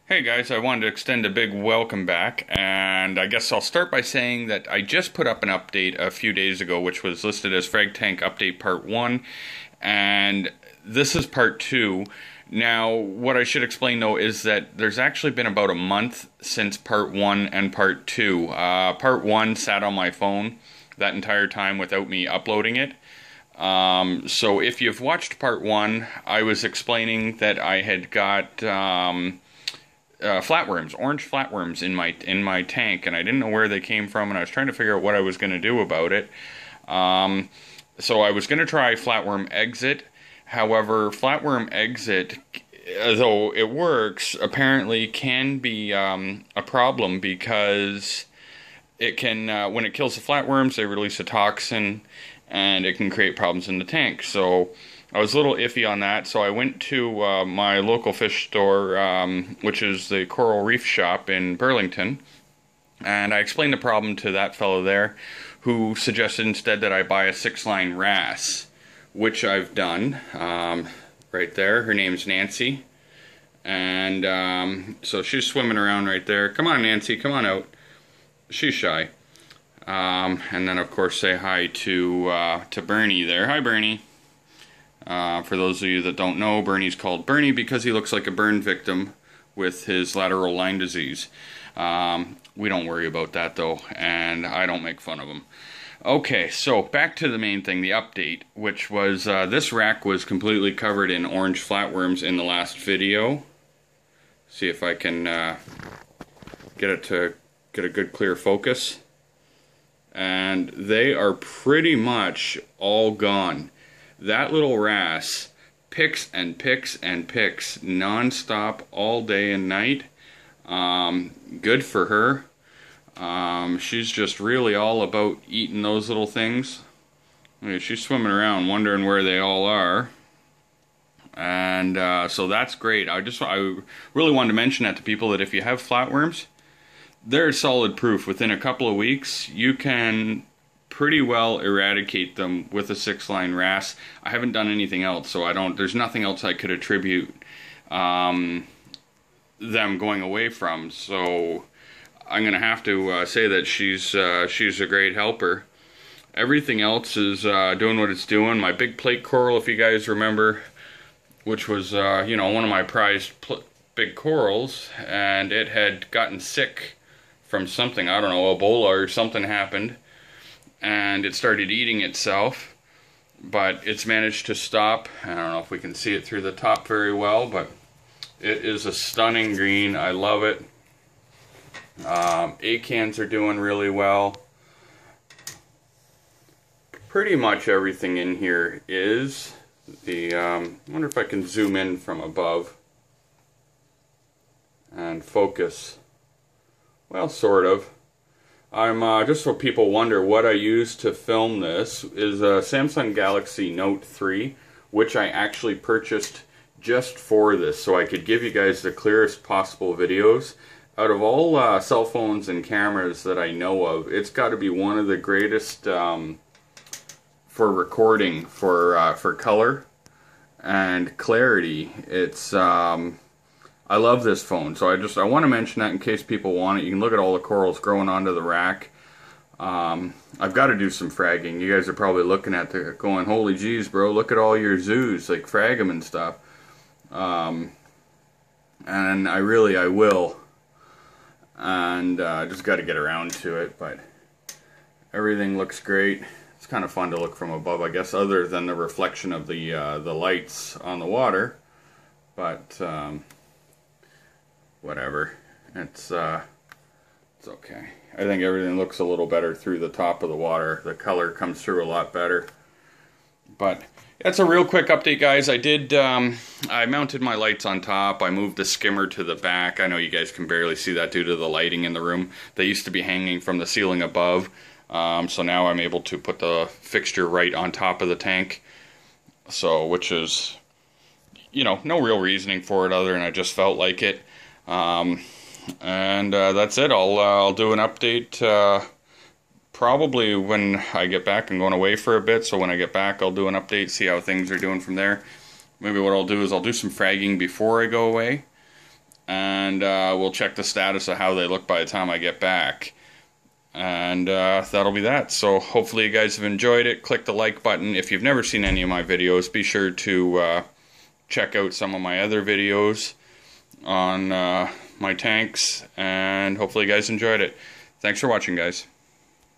Hey guys, I wanted to extend a big welcome back, and I guess I'll start by saying that I just put up an update a few days ago, which was listed as Frag Tank Update Part 1, and this is Part 2. Now, what I should explain though is that there's actually been about a month since Part 1 and Part 2. Part 1 sat on my phone that entire time without me uploading it. So if you've watched Part 1, I was explaining that I had got flatworms, orange flatworms in my tank, and I didn't know where they came from, and I was trying to figure out what I was going to do about it. So I was going to try flatworm exit. However, flatworm exit, though it works, apparently can be a problem because it can, when it kills the flatworms, they release a toxin, and it can create problems in the tank. So I was a little iffy on that, so I went to my local fish store, which is the Coral Reef Shop in Burlington, and I explained the problem to that fellow there, who suggested instead that I buy a 6-line wrasse, which I've done, right there. Her name's Nancy, and so she's swimming around right there. Come on, Nancy, come on out. She's shy. And then, of course, say hi to Bernie there. Hi, Bernie. For those of you that don't know, Bernie's called Bernie because he looks like a burn victim with his lateral line disease. We don't worry about that, though, and I don't make fun of him. Okay, so back to the main thing, the update, which was this rack was completely covered in orange flatworms in the last video. See if I can get it to get a good clear focus. And they are pretty much all gone. That little wrasse picks and picks and picks non-stop all day and night. Good for her. She's just really all about eating those little things. She's swimming around wondering where they all are. And so that's great. I really wanted to mention that to people, that if you have flatworms, there's solid proof. Within a couple of weeks, you can pretty well eradicate them with a 6-line wrasse. I haven't done anything else, so there's nothing else I could attribute them going away from. So I'm gonna have to say that she's a great helper. Everything else is doing what it's doing. My big plate coral, if you guys remember, which was you know, one of my prized big corals, and it had gotten sick from something, I don't know, Ebola or something happened, and it started eating itself, but it's managed to stop. I don't know if we can see it through the top very well, but it is a stunning green. I love it. Acans are doing really well. Pretty much everything in here is. I wonder if I can zoom in from above and focus. Well, sort of. I'm just so people wonder what I used to film this is a Samsung Galaxy Note 3, which I actually purchased just for this, so I could give you guys the clearest possible videos. Out of all cell phones and cameras that I know of, it's got to be one of the greatest for recording, for color and clarity. It's I love this phone, so I want to mention that in case people want it. You can look at all the corals growing onto the rack. I've got to do some fragging. You guys are probably looking at it going, holy jeez, bro, look at all your zoos, like frag them and stuff. And I will. And just got to get around to it, but everything looks great. It's kind of fun to look from above, I guess, other than the reflection of the lights on the water. But whatever, it's okay. I think everything looks a little better through the top of the water. The color comes through a lot better. But that's a real quick update, guys. I mounted my lights on top. I moved the skimmer to the back. I know you guys can barely see that due to the lighting in the room. They used to be hanging from the ceiling above. So now I'm able to put the fixture right on top of the tank. So, which is, you know, no real reasoning for it other than I just felt like it. And that's it. I'll do an update probably when I get back. I'm going away for a bit, so when I get back I'll do an update, see how things are doing from there. Maybe what I'll do is I'll do some fragging before I go away, and we'll check the status of how they look by the time I get back. And that'll be that. So hopefully you guys have enjoyed it. Click the like button. If you've never seen any of my videos, be sure to check out some of my other videos on my tanks, and hopefully you guys enjoyed it. Thanks for watching, guys.